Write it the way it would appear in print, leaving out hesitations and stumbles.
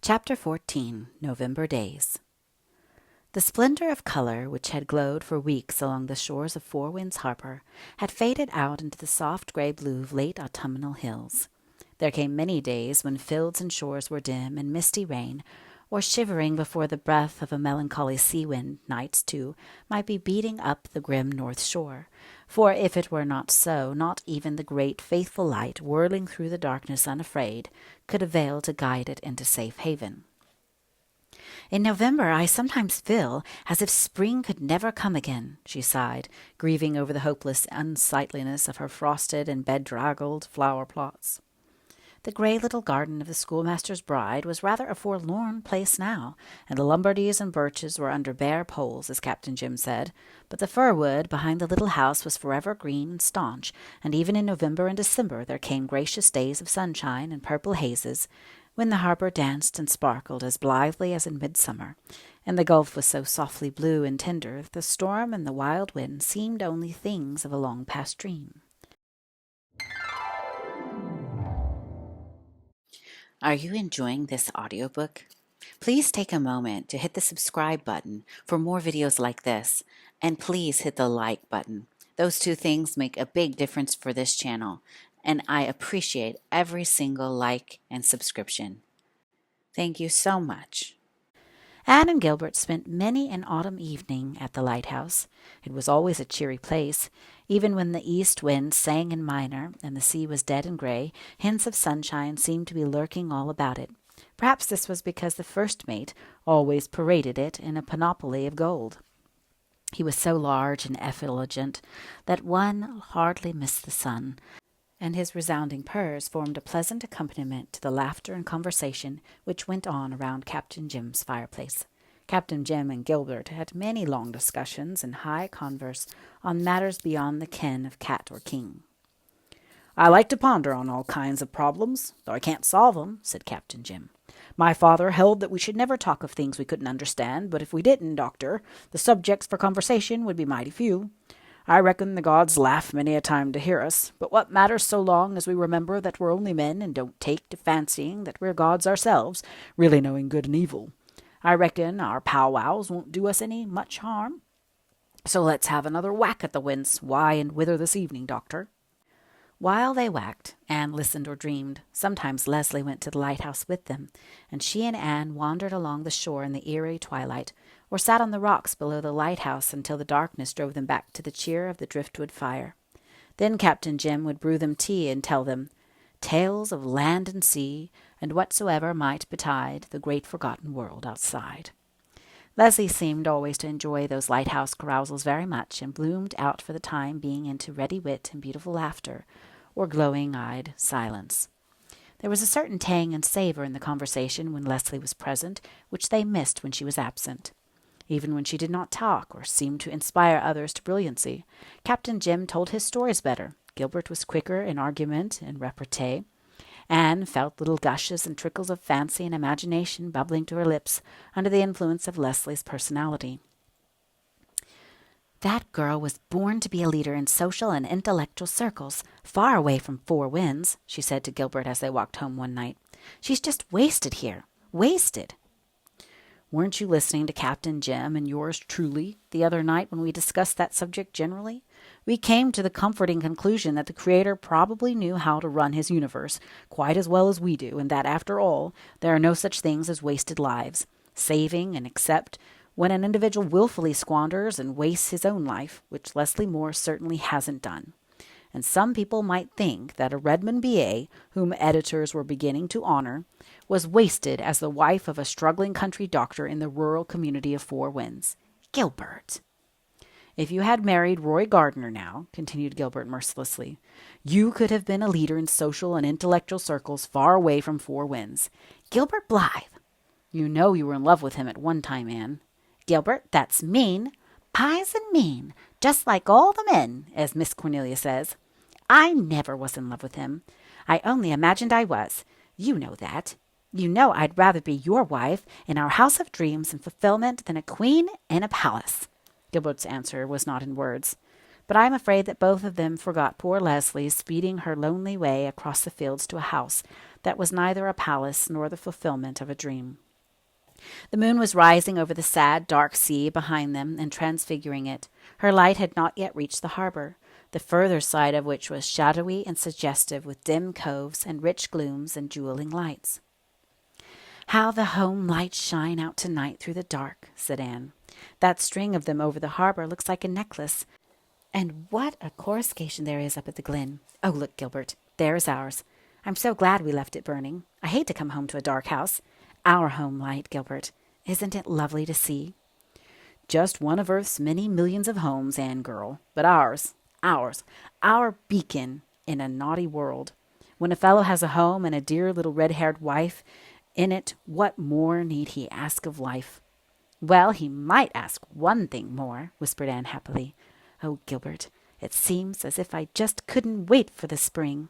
Chapter 14. November Days. The splendor of color which had glowed for weeks along the shores of Four Winds Harbor had faded out into the soft gray blue of late autumnal hills. There came many days when fields and shores were dim in misty rain, or shivering before the breath of a melancholy sea wind. Nights, too, might be beating up the grim north shore, for if it were not so, not even the great faithful light, whirling through the darkness unafraid, could avail to guide it into safe haven. "In November I sometimes feel as if spring could never come again," she sighed, grieving over the hopeless unsightliness of her frosted and bedraggled flower plots. The gray little garden of the schoolmaster's bride was rather a forlorn place now, and the Lombardies and birches were under bare poles, as Captain Jim said, but the fir-wood behind the little house was forever green and staunch, and even in November and December there came gracious days of sunshine and purple hazes, when the harbor danced and sparkled as blithely as in midsummer, and the gulf was so softly blue and tender that the storm and the wild wind seemed only things of a long-past dream. Are you enjoying this audiobook? Please take a moment to hit the subscribe button for more videos like this, and please hit the like button. Those two things make a big difference for this channel, and I appreciate every single like and subscription. Thank you so much. Anne and Gilbert spent many an autumn evening at the lighthouse. It was always a cheery place. Even when the east wind sang in minor and the sea was dead and gray, hints of sunshine seemed to be lurking all about it. Perhaps this was because the first mate always paraded it in a panoply of gold. He was so large and effulgent that one hardly missed the sun, and his resounding purrs formed a pleasant accompaniment to the laughter and conversation which went on around Captain Jim's fireplace. Captain Jim and Gilbert had many long discussions and high converse on matters beyond the ken of cat or king. "I like to ponder on all kinds of problems, though I can't solve 'em," said Captain Jim. "My father held that we should never talk of things we couldn't understand, but if we didn't, Doctor, the subjects for conversation would be mighty few. I reckon the gods laugh many a time to hear us, but what matters so long as we remember that we're only men and don't take to fancying that we're gods ourselves, really knowing good and evil. I reckon our powwows won't do us any much harm. So let's have another whack at the winds. Why and whither this evening, Doctor?" While they whacked, Anne listened or dreamed. Sometimes Leslie went to the lighthouse with them, and she and Anne wandered along the shore in the eerie twilight, or sat on the rocks below the lighthouse until the darkness drove them back to the cheer of the driftwood fire. Then Captain Jim would brew them tea and tell them tales of land and sea, and whatsoever might betide the great forgotten world outside. Leslie seemed always to enjoy those lighthouse carousals very much, and bloomed out for the time being into ready wit and beautiful laughter, or glowing-eyed silence. There was a certain tang and savour in the conversation when Leslie was present, which they missed when she was absent. Even when she did not talk, or seemed to inspire others to brilliancy, Captain Jim told his stories better. Gilbert was quicker in argument and repartee. Anne felt little gushes and trickles of fancy and imagination bubbling to her lips under the influence of Leslie's personality. "That girl was born to be a leader in social and intellectual circles, far away from Four Winds," she said to Gilbert as they walked home one night. "She's just wasted here. Wasted." "Weren't you listening to Captain Jim and yours truly the other night when we discussed that subject generally? We came to the comforting conclusion that the Creator probably knew how to run his universe quite as well as we do, and that, after all, there are no such things as wasted lives, saving and except when an individual willfully squanders and wastes his own life, which Leslie Moore certainly hasn't done. And some people might think that a Redmond B.A., whom editors were beginning to honor, was wasted as the wife of a struggling country doctor in the rural community of Four Winds. Gilbert!" "If you had married Roy Gardner now," continued Gilbert mercilessly, "you could have been a leader in social and intellectual circles far away from Four Winds. Gilbert Blythe!" "You know you were in love with him at one time, Anne." "Gilbert, that's mean. Pies and mean, just like all the men, as Miss Cornelia says. I never was in love with him. I only imagined I was. You know that. You know I'd rather be your wife in our house of dreams and fulfillment than a queen in a palace." Gilbert's answer was not in words. But I am afraid that both of them forgot poor Leslie speeding her lonely way across the fields to a house that was neither a palace nor the fulfillment of a dream. The moon was rising over the sad, dark sea behind them and transfiguring it. Her light had not yet reached the harbor, the further side of which was shadowy and suggestive with dim coves and rich glooms and jeweling lights. "How the home lights shine out tonight through the dark," said Anne. "That string of them over the harbor looks like a necklace. And what a coruscation there is up at the glen. Oh, look, Gilbert, there's ours. I'm so glad we left it burning. I hate to come home to a dark house. Our home light, Gilbert. Isn't it lovely to see?" "Just one of Earth's many millions of homes, Anne girl. But ours, our beacon in a naughty world. When a fellow has a home and a dear little red-haired wife in it, what more need he ask of life?" "Well, he might ask one thing more," whispered Anne happily. "Oh, Gilbert, it seems as if I just couldn't wait for the spring."